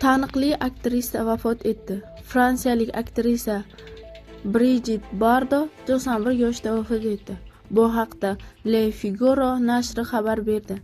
Taniqli aktrisa vafot etdi. Fransiyalik aktrisa Brigitte Bardot 91 yoshda vafot etdi. Bu haqda Le Figaro nashri xabar berdi.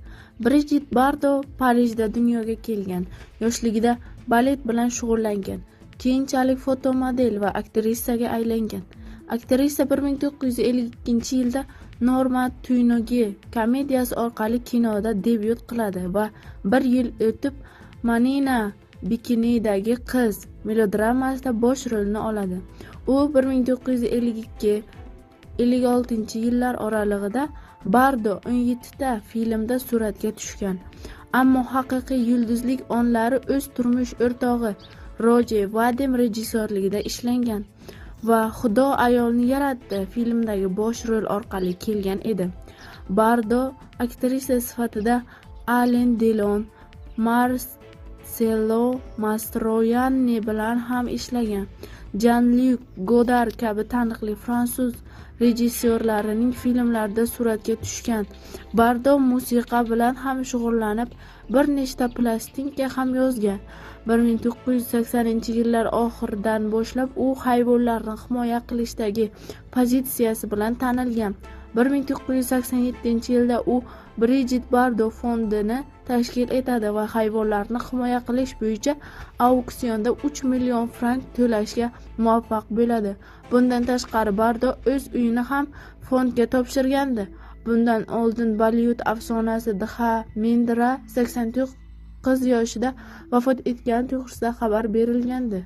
Brigitte Bardot Parijda dunyoga kelgan. Yoshligida balet bilan shug'ullangan. Keyinchalik fotomodel va aktrisaga aylangan. Aktrisa 1952-yilda Norma Tuynogi komediyasi orqali kinoda debyut qiladi va bir yil o'tib Manina bikinidagi qiz melodramasida bosh rolni oladi. U 1952-56 yillar oralig'ida Bardot 17 ta filmda suratga tushgan. Ammo haqiqiy yulduzlik onlari o'z turmush o'rtog'i Rojer Vadim rejissyorligida ishlangan va Xudo ayolni yaratdi filmdagi bosh rol orqali kelgan edi. Bardot aktrisa sifatida Alain Delon, Marcello Mastroianni bilan ham ishlagan. Jean-Luc Godard kabi taniqli fransuz rejissyorlarining filmlarida suratga tushgan. Bardot musiqa bilan ham shug'ullanib, bir nechta plastinka ham yozgan. 1980-yillar oxiridan boshlab u hayvonlarni himoya qilishdagi pozitsiyasi bilan tanilgan. 1987-yilda u Brigitte Bardot fondini tashkil etadi va hayvonlarni himoya qilish bo'yicha auksionda 3 million frank to'lashga muvaffaq bo'ladi. Bundan tashqari Bardot o'z uyini ham fondga topshirgandi. Bundan oldin Bollivud afsonasi Dharmendra 89 yoshida vafot etgani to'g'risida xabar berilgandi.